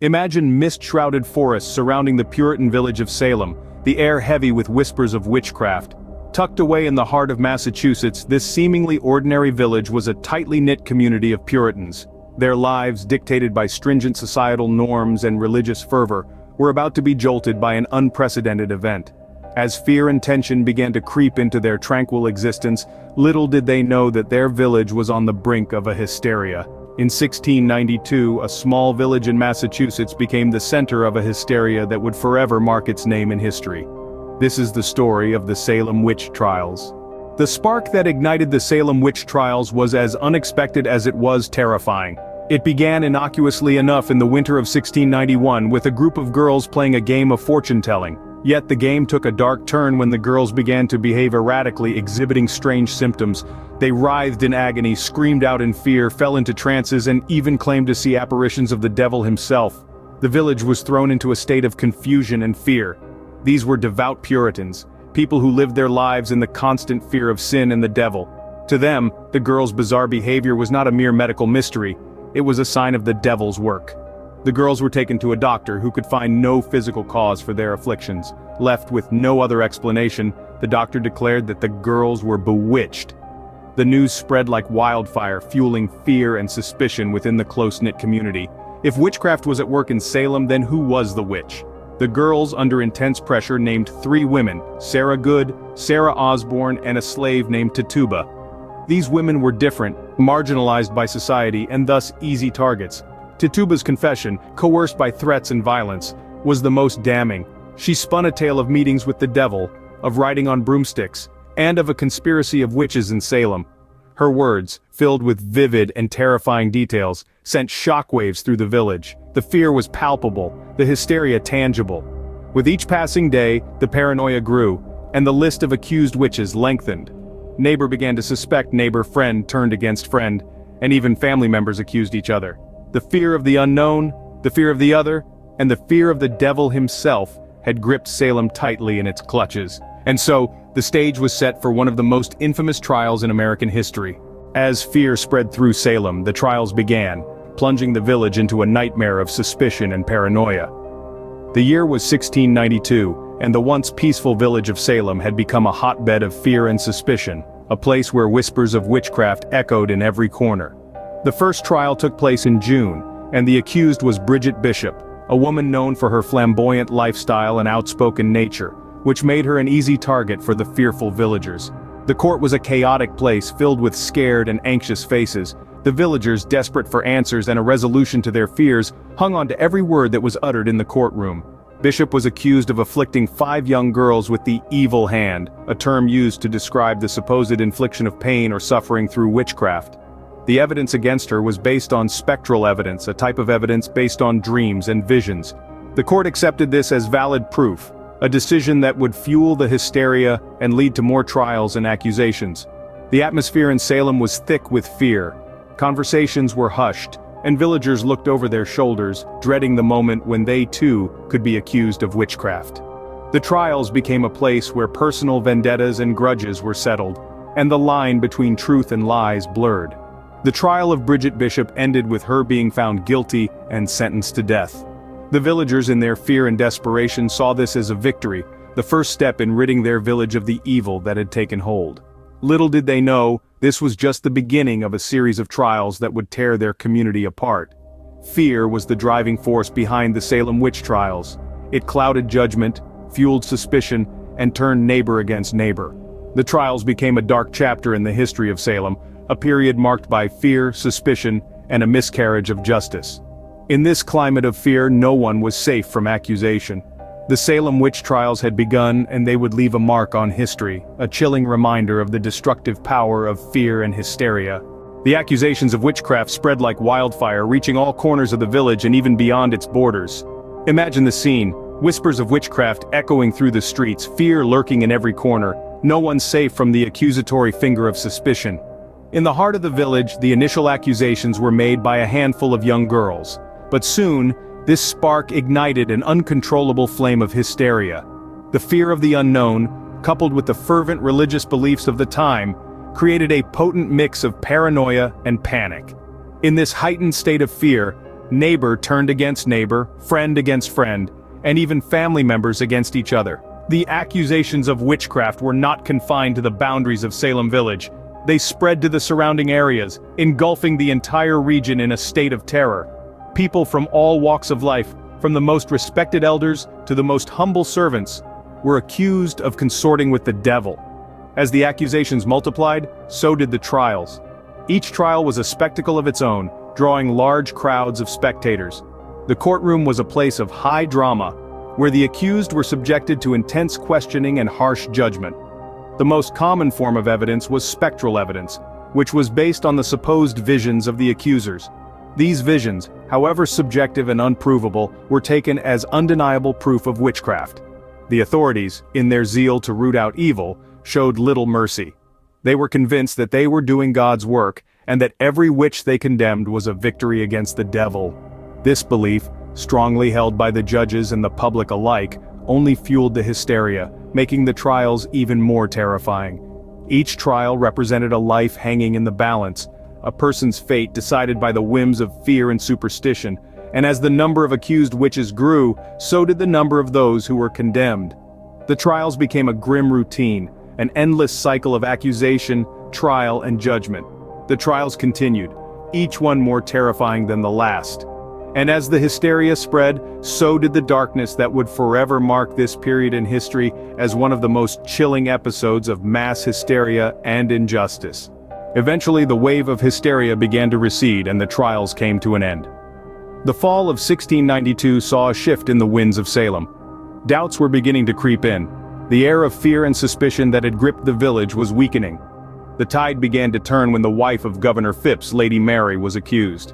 Imagine mist-shrouded forests surrounding the Puritan village of Salem, the air heavy with whispers of witchcraft. Tucked away in the heart of Massachusetts, this seemingly ordinary village was a tightly knit community of Puritans. Their lives, dictated by stringent societal norms and religious fervor, were about to be jolted by an unprecedented event. As fear and tension began to creep into their tranquil existence, little did they know that their village was on the brink of a hysteria. In 1692, a small village in Massachusetts became the center of a hysteria that would forever mark its name in history. This is the story of the Salem Witch Trials. The spark that ignited the Salem Witch Trials was as unexpected as it was terrifying. It began innocuously enough in the winter of 1691 with a group of girls playing a game of fortune-telling. Yet the game took a dark turn when the girls began to behave erratically, exhibiting strange symptoms. They writhed in agony, screamed out in fear, fell into trances, and even claimed to see apparitions of the devil himself. The village was thrown into a state of confusion and fear. These were devout Puritans, people who lived their lives in the constant fear of sin and the devil. To them, the girls' bizarre behavior was not a mere medical mystery, it was a sign of the devil's work. The girls were taken to a doctor who could find no physical cause for their afflictions. Left with no other explanation, the doctor declared that the girls were bewitched. The news spread like wildfire, fueling fear and suspicion within the close-knit community. If witchcraft was at work in Salem, then who was the witch? The girls, under intense pressure, named 3 women: Sarah Good, Sarah Osborne, and a slave named Tituba. These women were different, marginalized by society, and thus easy targets. Tituba's confession, coerced by threats and violence, was the most damning. She spun a tale of meetings with the devil, of riding on broomsticks, and of a conspiracy of witches in Salem. Her words, filled with vivid and terrifying details, sent shockwaves through the village. The fear was palpable, the hysteria tangible. With each passing day, the paranoia grew, and the list of accused witches lengthened. Neighbor began to suspect neighbor, friend turned against friend, and even family members accused each other. The fear of the unknown, the fear of the other, and the fear of the devil himself had gripped Salem tightly in its clutches. And so, the stage was set for one of the most infamous trials in American history. As fear spread through Salem, the trials began, plunging the village into a nightmare of suspicion and paranoia. The year was 1692, and the once peaceful village of Salem had become a hotbed of fear and suspicion, a place where whispers of witchcraft echoed in every corner. The first trial took place in June, and the accused was Bridget Bishop, a woman known for her flamboyant lifestyle and outspoken nature, which made her an easy target for the fearful villagers. The court was a chaotic place filled with scared and anxious faces. The villagers, desperate for answers and a resolution to their fears, hung on to every word that was uttered in the courtroom. Bishop was accused of afflicting 5 young girls with the evil hand, a term used to describe the supposed infliction of pain or suffering through witchcraft. The evidence against her was based on spectral evidence, a type of evidence based on dreams and visions. The court accepted this as valid proof, a decision that would fuel the hysteria and lead to more trials and accusations. The atmosphere in Salem was thick with fear. Conversations were hushed, and villagers looked over their shoulders, dreading the moment when they too could be accused of witchcraft. The trials became a place where personal vendettas and grudges were settled, and the line between truth and lies blurred. The trial of Bridget Bishop ended with her being found guilty and sentenced to death. The villagers, in their fear and desperation, saw this as a victory, the first step in ridding their village of the evil that had taken hold. Little did they know, this was just the beginning of a series of trials that would tear their community apart. Fear was the driving force behind the Salem Witch Trials. It clouded judgment, fueled suspicion, and turned neighbor against neighbor. The trials became a dark chapter in the history of Salem, a period marked by fear, suspicion, and a miscarriage of justice. In this climate of fear, no one was safe from accusation. The Salem Witch Trials had begun, and they would leave a mark on history, a chilling reminder of the destructive power of fear and hysteria. The accusations of witchcraft spread like wildfire, reaching all corners of the village and even beyond its borders. Imagine the scene, whispers of witchcraft echoing through the streets, fear lurking in every corner, no one safe from the accusatory finger of suspicion. In the heart of the village, the initial accusations were made by a handful of young girls. But soon, this spark ignited an uncontrollable flame of hysteria. The fear of the unknown, coupled with the fervent religious beliefs of the time, created a potent mix of paranoia and panic. In this heightened state of fear, Neighbor turned against neighbor, friend against friend, and even family members against each other. The accusations of witchcraft were not confined to the boundaries of Salem Village. They spread to the surrounding areas, engulfing the entire region in a state of terror. People from all walks of life, from the most respected elders to the most humble servants, were accused of consorting with the devil. As the accusations multiplied, so did the trials. Each trial was a spectacle of its own, drawing large crowds of spectators. The courtroom was a place of high drama, where the accused were subjected to intense questioning and harsh judgment. The most common form of evidence was spectral evidence, which was based on the supposed visions of the accusers. These visions, however subjective and unprovable, were taken as undeniable proof of witchcraft. The authorities, in their zeal to root out evil, showed little mercy. They were convinced that they were doing God's work, and that every witch they condemned was a victory against the devil. This belief, strongly held by the judges and the public alike, only fueled the hysteria, making the trials even more terrifying. Each trial represented a life hanging in the balance, a person's fate decided by the whims of fear and superstition, and as the number of accused witches grew, so did the number of those who were condemned. The trials became a grim routine, an endless cycle of accusation, trial, and judgment. The trials continued, each one more terrifying than the last. And as the hysteria spread, so did the darkness that would forever mark this period in history as one of the most chilling episodes of mass hysteria and injustice. Eventually, the wave of hysteria began to recede and the trials came to an end. The fall of 1692 saw a shift in the winds of Salem. Doubts were beginning to creep in. The air of fear and suspicion that had gripped the village was weakening. The tide began to turn when the wife of Governor Phips, Lady Mary, was accused.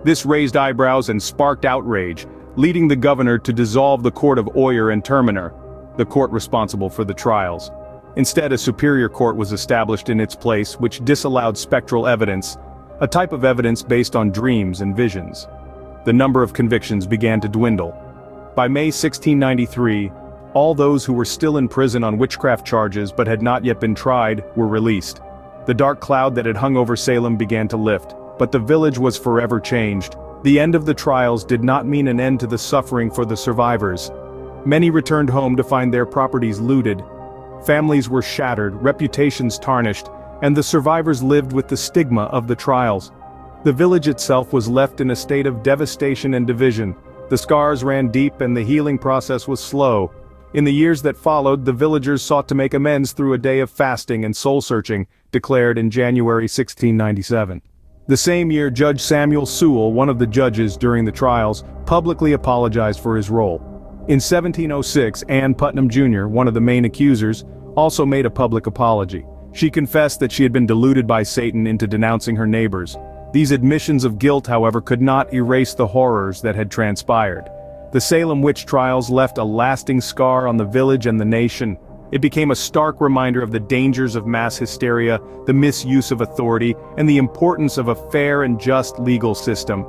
This raised eyebrows and sparked outrage, leading the governor to dissolve the court of Oyer and Terminer, the court responsible for the trials. Instead, a superior court was established in its place which disallowed spectral evidence, a type of evidence based on dreams and visions. The number of convictions began to dwindle. By May 1693, all those who were still in prison on witchcraft charges but had not yet been tried were released. The dark cloud that had hung over Salem began to lift, but the village was forever changed. The end of the trials did not mean an end to the suffering for the survivors. Many returned home to find their properties looted. Families were shattered, reputations tarnished, and the survivors lived with the stigma of the trials. The village itself was left in a state of devastation and division. The scars ran deep and the healing process was slow. In the years that followed, the villagers sought to make amends through a day of fasting and soul-searching, declared in January 1697. The same year, Judge Samuel Sewell, one of the judges during the trials, publicly apologized for his role. In 1706, Ann Putnam Jr., one of the main accusers, also made a public apology. She confessed that she had been deluded by Satan into denouncing her neighbors. These admissions of guilt, however, could not erase the horrors that had transpired. The Salem Witch Trials left a lasting scar on the village and the nation. It became a stark reminder of the dangers of mass hysteria, the misuse of authority, and the importance of a fair and just legal system.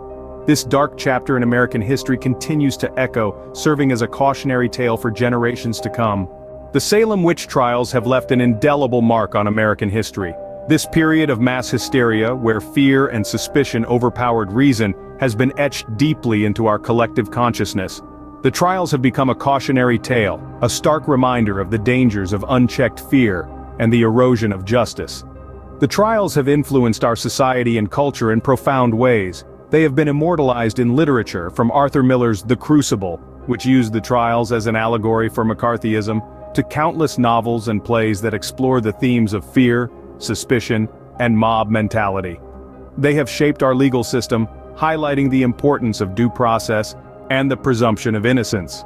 This dark chapter in American history continues to echo, serving as a cautionary tale for generations to come. The Salem Witch Trials have left an indelible mark on American history. This period of mass hysteria, where fear and suspicion overpowered reason, has been etched deeply into our collective consciousness. The trials have become a cautionary tale, a stark reminder of the dangers of unchecked fear and the erosion of justice. The trials have influenced our society and culture in profound ways. They have been immortalized in literature, from Arthur Miller's The Crucible, which used the trials as an allegory for McCarthyism, to countless novels and plays that explore the themes of fear, suspicion, and mob mentality. They have shaped our legal system, highlighting the importance of due process and the presumption of innocence.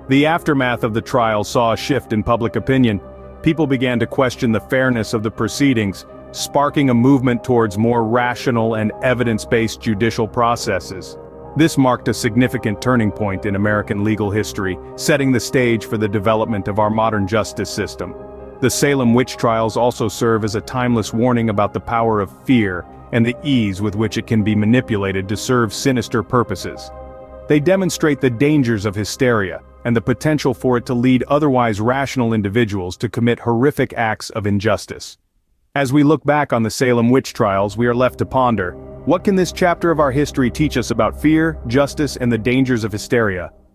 The aftermath of the trial saw a shift in public opinion. People began to question the fairness of the proceedings, sparking a movement towards more rational and evidence-based judicial processes. This marked a significant turning point in American legal history, setting the stage for the development of our modern justice system. The Salem Witch Trials also serve as a timeless warning about the power of fear and the ease with which it can be manipulated to serve sinister purposes. They demonstrate the dangers of hysteria and the potential for it to lead otherwise rational individuals to commit horrific acts of injustice. As we look back on the Salem Witch Trials, we are left to ponder, What can this chapter of our history teach us about fear, justice, and the dangers of hysteria?